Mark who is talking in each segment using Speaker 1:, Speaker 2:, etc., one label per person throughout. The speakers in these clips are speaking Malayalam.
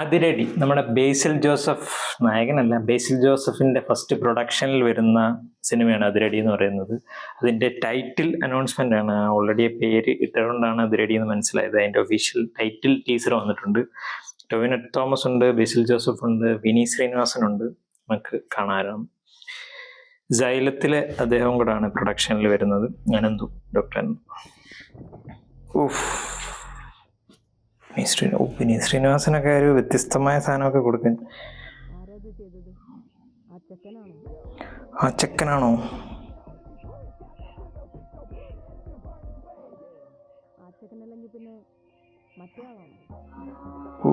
Speaker 1: അതിരടി നമ്മുടെ ബേസിൽ ജോസഫ് നായകനല്ല, ബേസിൽ ജോസഫിന്റെ ഫസ്റ്റ് പ്രൊഡക്ഷനിൽ വരുന്ന സിനിമയാണ് അതിരടി എന്ന് പറയുന്നത്. അതിന്റെ ടൈറ്റിൽ അനൗൺസ്മെന്റ് ആണ്. ഓൾറെഡി പേര് ഇട്ടുകൊണ്ടാണ് അതിരടി എന്ന് മനസ്സിലായത്. അതിന്റെ ഒഫീഷ്യൽ ടൈറ്റിൽ ടീസർ വന്നിട്ടുണ്ട്. ടൊവിനോ തോമസ് ഉണ്ട്, ബേസിൽ ജോസഫ് ഉണ്ട്, വിനീത് ശ്രീനിവാസൻ ഉണ്ട്. നമുക്ക് കാണാനാണ്. സൈലത്തിലെ അദ്ദേഹം കൂടാണ് പ്രൊഡക്ഷനിൽ വരുന്നത്. അനന്തു, ഡോക്ടർ അനന്തു. വിനീത് ശ്രീനിവാസനൊക്കെ ഒരു വ്യത്യസ്തമായ സാധനമൊക്കെ കൊടുക്കാൻ. ആ ചെക്കനാണോ? ഓ,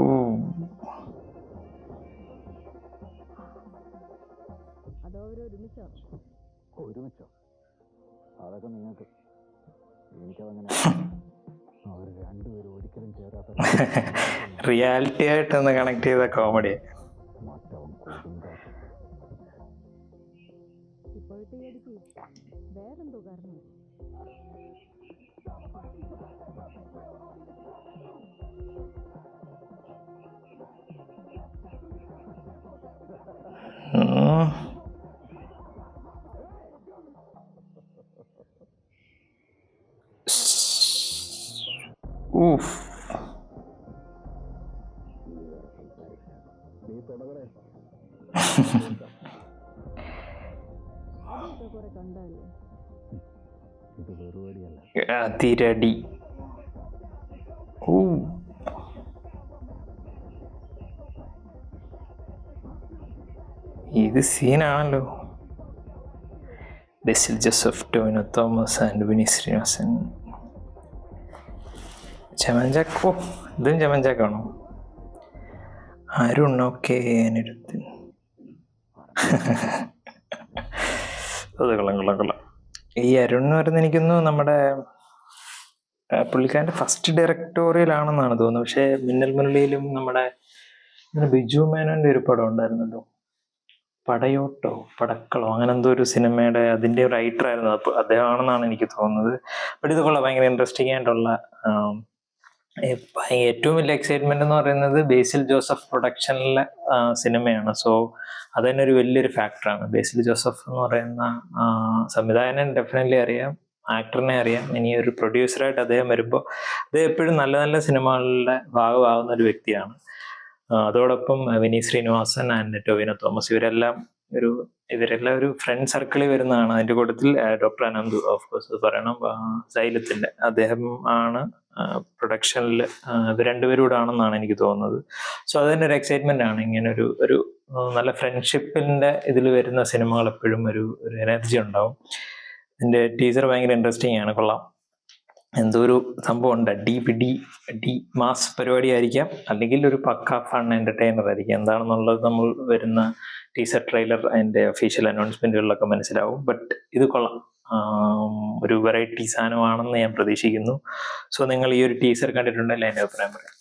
Speaker 2: ഒരുമിച്ചോ? അതൊക്കെ നിങ്ങൾക്ക്, എനിക്കതങ്ങനെ അവർ രണ്ടുപേരും ഒരിക്കലും ചേരാത്ത
Speaker 1: റിയാലിറ്റി ആയിട്ടൊന്ന് കണക്ട് ചെയ്ത കോമഡി.
Speaker 2: മറ്റവൻ കൊടുങ്കാറ്റ്.
Speaker 3: വേറെന്തോ കാരണം
Speaker 2: നീ തുടങ്ങണേ.
Speaker 3: കുറെ കണ്ടല്ലേ.
Speaker 2: ഇത് വെറുപടിയല്ല.
Speaker 1: അതിരടി. ഇത് സീനാണല്ലോ. ബേസിൽ ജോസഫ്, ടൊവിനോ തോമസ് ആൻഡ് വിനീത് ശ്രീനിവാസൻ. ചമഞ്ചാക്കോ, ഇതും ചമഞ്ചാക്കാണോ? അരുൺ, ഓക്കെ. അതിനടുത്ത് അത് കൊള്ളാം. ഈ അരുൺ എന്ന് പറയുന്നത് എനിക്കൊന്നു നമ്മുടെ പുള്ളിക്കാരൻ്റെ ഫസ്റ്റ് ഡയറക്ടോറിയൽ ആണെന്നാണ് തോന്നുന്നത്. പക്ഷെ മിന്നൽ മുരളിയിലും നമ്മുടെ ബിജു മേനോന്റെ ഒരു പടം ഉണ്ടായിരുന്നല്ലോ, പടക്കളോ അങ്ങനെ എന്തോ ഒരു സിനിമയുടെ അതിന്റെ റൈറ്റർ ആയിരുന്നു. അദ്ദേഹമാണെന്നാണ് എനിക്ക് തോന്നുന്നത്. ബട്ട് ഇത് കൊള്ളാം, ഭയങ്കര ഇൻട്രസ്റ്റിംഗ് ആയിട്ടുള്ള. ഏറ്റവും വലിയ എക്സൈറ്റ്മെന്റ് എന്ന് പറയുന്നത് ബേസിൽ ജോസഫ് പ്രൊഡക്ഷനിലെ സിനിമയാണ്. സോ അത് തന്നെ ഒരു വലിയൊരു ഫാക്ടറാണ്. ബേസിൽ ജോസഫ് എന്ന് പറയുന്ന സംവിധായകനെ ഡെഫിനറ്റ്ലി അറിയാം, ആക്ടറിനെ അറിയാം. ഇനി ഒരു പ്രൊഡ്യൂസറായിട്ട് അദ്ദേഹം വരുമ്പോൾ അദ്ദേഹം എപ്പോഴും നല്ല നല്ല സിനിമകളുടെ ഭാഗമാകുന്ന ഒരു വ്യക്തിയാണ്. അതോടൊപ്പം വിനീത് ശ്രീനിവാസൻ ആൻഡ് ടൊവിനോ തോമസ്, ഇവരെല്ലാം ഒരു ഫ്രണ്ട് സർക്കിളിൽ വരുന്നതാണ്. അതിന്റെ കൂട്ടത്തിൽ ഡോക്ടർ അനന്തു, ഓഫ് കോഴ്സ് പറയണം, സൈലത്തിന്റെ അദ്ദേഹം ആണ് പ്രൊഡക്ഷനിൽ. ഇത് രണ്ടുപേരും കൂടെ ആണെന്നാണ് എനിക്ക് തോന്നുന്നത്. സോ അത് തന്നെ ഒരു എക്സൈറ്റ്മെന്റ് ആണ്. ഇങ്ങനെ ഒരു നല്ല ഫ്രണ്ട്ഷിപ്പിന്റെ ഇതിൽ വരുന്ന സിനിമകൾ എപ്പോഴും ഒരു എനർജി ഉണ്ടാവും. ഇതിന്റെ ടീസർ ഭയങ്കര ഇൻട്രസ്റ്റിംഗ് ആണ്, കൊള്ളാം. എന്തോ ഒരു സംഭവം ഉണ്ട്, ഡി മാസ് പരിപാടി ആയിരിക്കാം, അല്ലെങ്കിൽ ഒരു പക്ക ഫൺ എന്റർടൈനർ ആയിരിക്കാം. എന്താണെന്നുള്ളത് നമ്മൾ വരുന്ന ടീസർ ട്രെയിലർ അതിന്റെ ഒഫീഷ്യൽ അനൗൺസ്മെന്റുകളിലൊക്കെ മനസ്സിലാവും. ബട്ട് ഇത് കൊള്ളാം, ഒരു വെറൈറ്റി സാധനമാണെന്ന് ഞാൻ പ്രതീക്ഷിക്കുന്നു. സോ നിങ്ങൾ ഈ ഒരു ടീസർ കണ്ടിട്ടുണ്ടെങ്കിൽ അതിന്റെ അഭിപ്രായം പറയാം.